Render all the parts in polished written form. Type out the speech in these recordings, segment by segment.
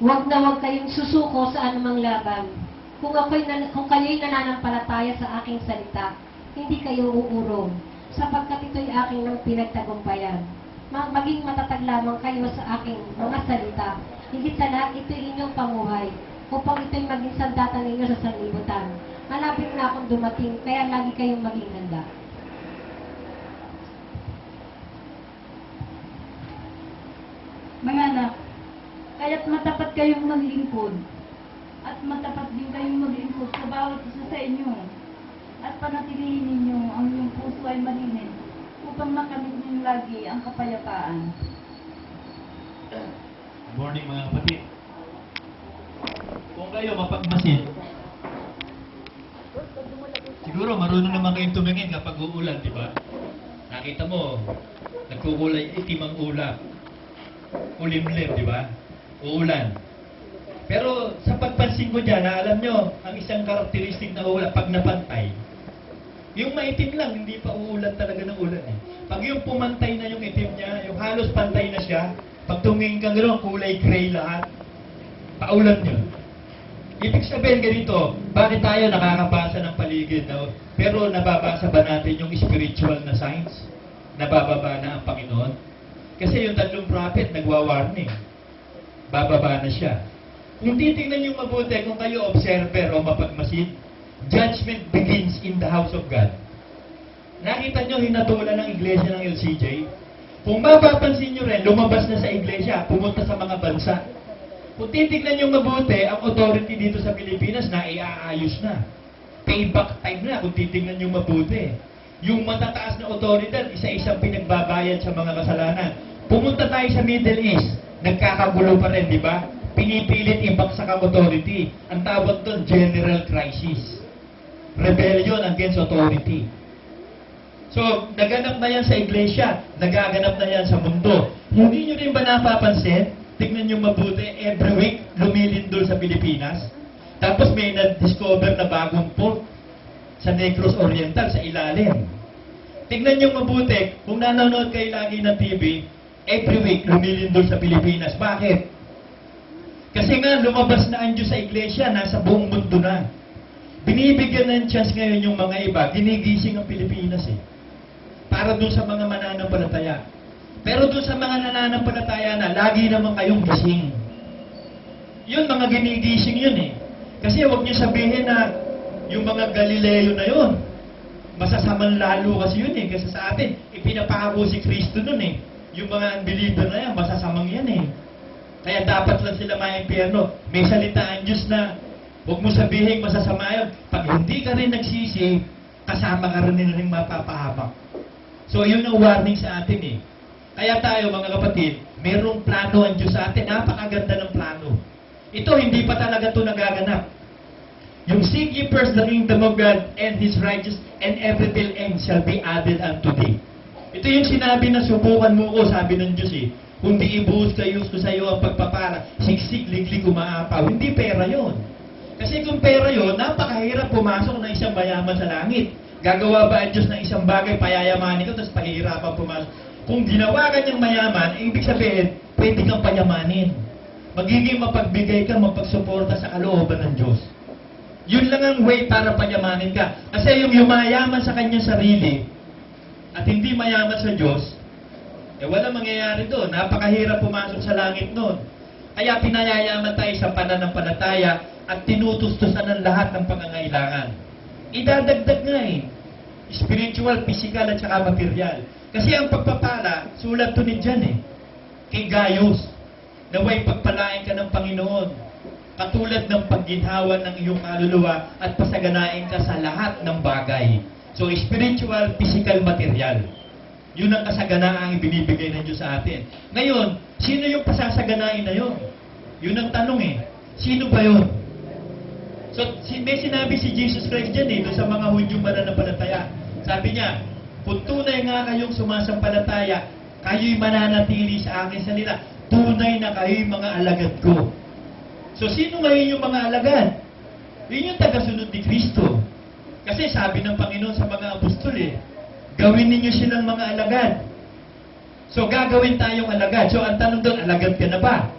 Huwag na huwag kayong susuko sa anumang laban. Kung kayo'y nananampalataya sa aking salita, hindi kayo uurong, sapagkat ito'y aking nang pinagtagumpayan. Maging matatag lamang kayo sa aking mga salita. Higit sa lahat, ito'y inyong pamuhay, upang ito'y maging sandata ninyo sa sanlibutan. Malapit na akong dumating, kaya lagi kayong maging handa. Mga anak, kaya't matapat kayong maglingkod, at matapat din kayong maglingkod sa bawat isa sa inyo, at panatilihin ninyo ang inyong puso ay malinis, upang makamit ninyo lagi ang kapayapaan. Good morning mga kapatid. Kung kayo mapagmasid, siguro marunong naman kayong tumingin kapag uulan, di ba? Nakita mo, nagkukulay itim ang ulap. Ulimlim, di ba? Uulan. Pero sa pagpansin ko dyan, alam nyo, ang isang karakteristik na ulap, pag napantay, yung maitim lang, hindi pa uulan talaga ng ulan eh. Pag yung pumantay na yung itim niya, yung halos pantay na siya, pag tumingin ka gano'n, kulay gray lahat, paulan yun. Ibig sabihin ganito, bakit tayo nakakabasa ng paligid, no? Pero nababasa ba natin yung spiritual na signs? Nabababa na ang Panginoon? Kasi yung 3 prophet nagwa-warning. Bababa na siya. Kung titingnan yung mabuti, kung kayo observer o mapagmasid, judgment begins in the house of God. Nakita nyo, hinatulan ng iglesia ng LCJ? Kung mapapansin nyo rin, lumabas na sa iglesia, pumunta sa mga bansa. Kung titignan nyo mabuti, ang authority dito sa Pilipinas na iaayos na. Payback time na kung titignan nyo mabuti. Yung matataas na otoridad, isa-isang pinagbabayad sa mga kasalanan. Pumunta tayo sa Middle East, nagkakagulo pa rin, di ba? Pinipilit ibagsak ang authority. Ang tawag doon, general crisis. Rebellion against authority. So, naganap na yan sa iglesia, nagaganap na yan sa mundo. Hindi nyo rin ba napapansin? Tignan nyo mabuti, every week, lumilindol sa Pilipinas. Tapos may na-discover na bagong port sa Negros Oriental, sa ilalim. Tignan nyo mabuti, kung nanonood kayo lagi ng TV, every week, lumilindol sa Pilipinas. Bakit? Kasi nga, lumabas na ang Diyos sa iglesia, nasa buong mundo na. Binibigyan ng chance ngayon yung mga iba, ginigising ang Pilipinas eh. Para doon sa mga mananampalataya. Pero doon sa mga nananampalataya na, lagi naman kayong gising. Yun, mga ginigising yun eh. Kasi huwag niyo sabihin na yung mga Galileo na yun, masasamang lalo kasi yun eh. Kasi sa atin, ipinapako si Kristo nun eh. Yung mga unbeliever na yan, masasamang yan eh. Kaya dapat lang sila maimpyerno. May salita ang Diyos na huwag mo sabihin masasama yun. Pag hindi ka rin nagsisi, kasama ka rin mapapahamak. So yun ang warning sa atin eh. Kaya tayo mga kapatid, mayroong plano ang Diyos sa atin. Napakaganda ng plano. Ito, hindi pa talaga ito nagaganap. Yung seek ye first the kingdom of God and His righteousness, and everything else shall be added unto thee. Ito yung sinabi na subukan mo ko, sabi ng Diyos eh. Kung di ibuhos kayo sa iyo ang pagpapala, siksik, liglig, umaapaw. Hindi pera yon. Kasi kung pera yon, napakahirap pumasok ng isang mayaman sa langit. Gagawa ba ang Diyos ng isang bagay, payayamanin ka, tapos pahihirapan pumasok? Kung ginawa ka niyang mayaman, ibig sabihin, pwede kang payamanin. Magiging mapagbigay ka, mapagsuporta sa kalooban ng Diyos. Yun lang ang way para payamanin ka. Kasi yung yumayaman sa kanyang sarili, at hindi mayaman sa Diyos, wala mangyayari doon. Napakahirap pumasok sa langit noon. Kaya pinayayaman tayo sa pananampalataya at tinutustusan ng lahat ng pangangailangan. Idadagdag nga eh. Spiritual, physical, at saka material. Kasi ang pagpapala, sulat to ni Jan eh. Kay Gaius, naway pagpalain ka ng Panginoon. Katulad ng pagginhawa ng iyong kaluluwa at pasaganain ka sa lahat ng bagay. So, spiritual, physical, material. Yun ang kasaganaang ibinibigay ng Diyos sa atin. Ngayon, sino yung pasasaganain na yun? Yun ang tanong eh. Sino ba yun? So, may sinabi si Jesus Christ dyan eh, doon sa mga Hudyong mananampalataya. Sabi niya, kung tunay nga kayong sumasampalataya, kayo'y mananatili sa aking salita. Tunay na kayo'y mga alagad ko. So, sino ngayon yung mga alagad? Yun yung tagasunod ni Kristo. Kasi sabi ng Panginoon sa mga apostol eh, gawin ninyo silang mga alagad. So, gagawin tayong alagad. So, ang tanong doon, alagad ka na ba?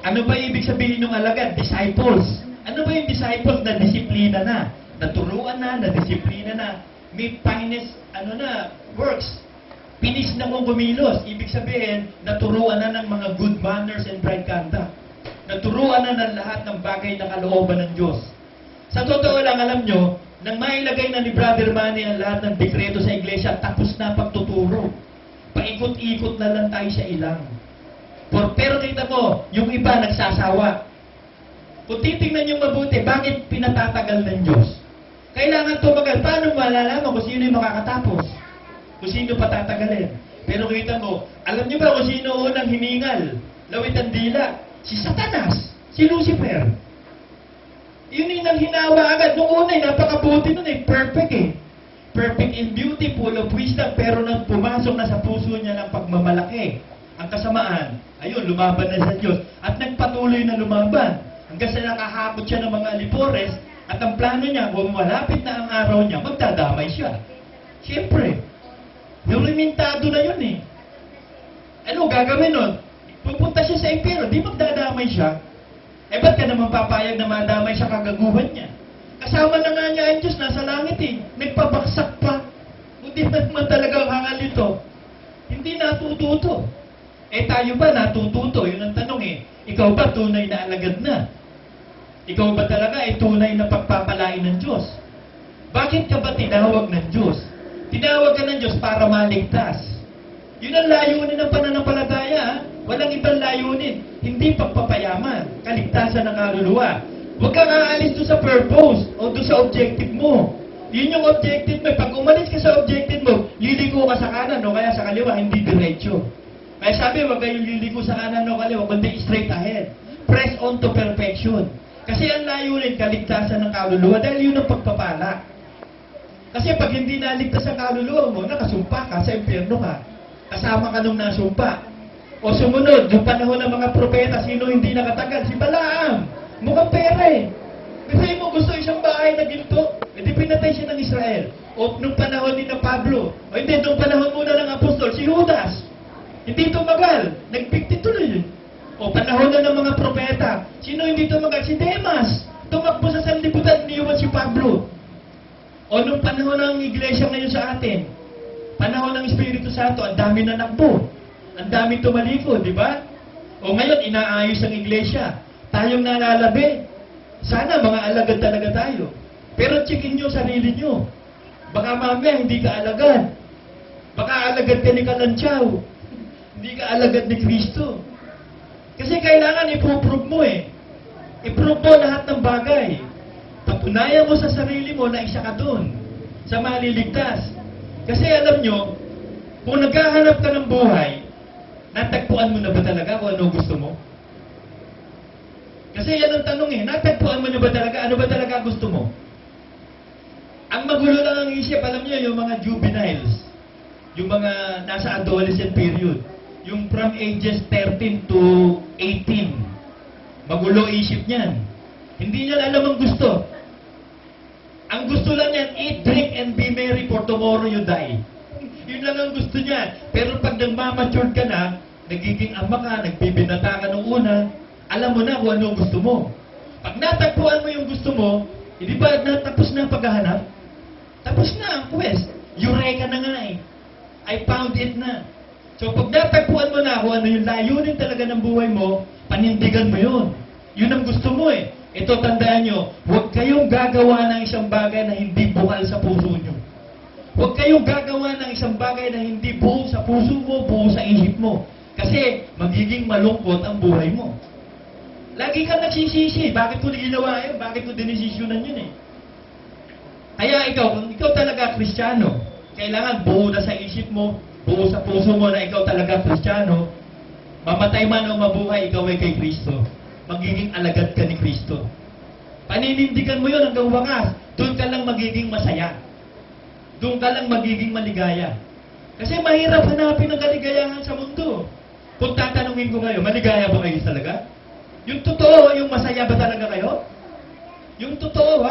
Ano ba ibig sabihin ng alagad? Disciples. Ano ba yung disciples na disiplina na? Naturuan na, disiplina na. May finest, works. Pinis na kung kumilos. Ibig sabihin, naturuan na ng mga good manners and right conduct. Naturuan na ng lahat ng bagay na kalooban ng Diyos. Sa totoo lang, alam nyo, nang mailagay na ni Brother Manny ang lahat ng dekreto sa iglesia, tapos na pagtuturo. Paikot-ikot na lang tayo sa ilang. Pero kita mo, yung iba nagsasawa. Kung titingnan nyo mabuti, bakit pinatatagal ng Diyos? Kailangan tumagal. Paano malalaman kung sino yung makakatapos? Kung sino patatagalin? Pero kita mo, alam nyo ba kung sino unang hiningal? Lawit ang dila. Si Satanas. Si Lucifer. Yun yung nang hinawa agad. Noong una, napakabuti nun perfect Perfect in beauty, full of wisdom, pero nang pumasok na sa puso niya ng pagmamalaki, ang kasamaan, ayun, lumaban na sa Diyos. At nagpatuloy na lumaban. Hanggang sa nakahakot siya ng mga alipores, at ang plano niya, kung malapit na ang araw niya, magdadamay siya. Siyempre, yung limitado na yun Ano gagawin nun? Pupunta siya sa impyerno, di magdadamay siya. Ba't ka naman papayag na madamay sa kagaguhan niya? Kasama na nga niya ang Diyos, nasa langit Nagpabaksak pa. Hindi naman talagang hangal ito. Hindi natututo. Tayo ba natututo? Yun ang tanong Ikaw ba tunay na alagad na? Ikaw ba talaga tunay na pagpapalain ng Diyos? Bakit ka ba tinawag ng Diyos? Tinawag ka ng Diyos para maligtas. Yun ang layunin ng pananampalataya. Walang ibang layunin. Hindi pagpapayaman. Kaligtasan ng kaluluwa. Huwag kang aalis doon sa purpose o doon sa objective mo. Yun yung objective mo. Pag umalis ka sa objective mo, liliko ka sa kanan o kaya sa kaliwa, hindi diretso. Kaya sabi, huwag kayong liliko sa kanan o kaliwa, kundi straight ahead. Press on to perfection. Kasi ang layunin, kaligtasan ng kaluluwa dahil yun ang pagpapala. Kasi pag hindi naligtas ang kaluluwa mo, nakasumpa ka, sa impyerno ka. Kasama ka nung nasumpa. O sumunod, yung panahon ng mga propeta, sino hindi nakatagal? Si Balaam. Mukhang pera Kasi mo gusto isang bahay na ginto, hindi pinatay siya ng Israel. O nung panahon ni na Pablo, o hindi, nung panahon muna ng apostol, si Judas. Hindi tumagal, nagpikti tuloy O panahon na ng mga propeta, sino hindi tumagal? Si Demas. Tumakbo sa sanlibutan, iniwan si Pablo. O nung panahon ng iglesia ngayon sa atin, panahon ng Espiritu Santo, ang dami na nakbo. Ang dami tumalikod, di ba? O ngayon, inaayos ang iglesia. Tayong nalalabi. Sana mga alagad talaga tayo. Pero checkin nyo sarili nyo. Baka mamaya hindi ka alagad. Baka alagad ka ni Kalantsaw. Hindi ka alagad ni Kristo. Kasi kailangan i-prove mo I-prove mo lahat ng bagay. Patunayan mo sa sarili mo na isa ka doon. Sa maliligtas. Kasi alam nyo, kung naghahanap ka ng buhay, natagpuan mo na ba talaga kung ano gusto mo? Kasi yan ang tanong natagpuan mo na ba talaga? Ano ba talaga gusto mo? Ang magulo lang ang isip, alam niyo, yung mga juveniles, yung mga nasa adolescent period, yung from ages 13 to 18, magulo isip niyan. Hindi niya alam ang gusto. Ang gusto lang niyan, eat, drink, and be merry for tomorrow you die. Yun lang ang gusto niya. Pero pag nagmamature ka na, nagiging ama ka, nagbibinata ka nung una, alam mo na kung ano gusto mo. Pag natagpuan mo yung gusto mo, hindi ba natapos na ang paghahanap? Tapos na ang quest. Eureka na nga I found it na. So pag natagpuan mo na kung ano yung layunin talaga ng buhay mo, panindigan mo yun. Yun ang gusto mo Ito, tandaan nyo, huwag kayong gagawa ng isang bagay na hindi bukal sa puso nyo. Huwag kayong gagawa ng isang bagay na hindi buo sa puso mo, buo sa isip mo. Kasi magiging malungkot ang buhay mo. Lagi kang nagsisisi. Bakit ko ginawa yun? Bakit ko dinesisyonan yun Kaya ikaw, kung ikaw talaga Kristiyano, kailangan buo na sa isip mo, buo sa puso mo na ikaw talaga Kristiyano, mamatay man o mabuhay, ikaw ay kay Kristo. Magiging alagad ka ni Kristo. Paninindigan mo yun hanggang wakas. Doon ka lang magiging masaya. Doon ka lang magiging maligaya. Kasi mahirap hanapin ang kaligayahan sa mundo. Kung tatanungin ko ngayon, maligaya ba kayo talaga? Yung totoo, yung masaya ba talaga kayo? Yung totoo,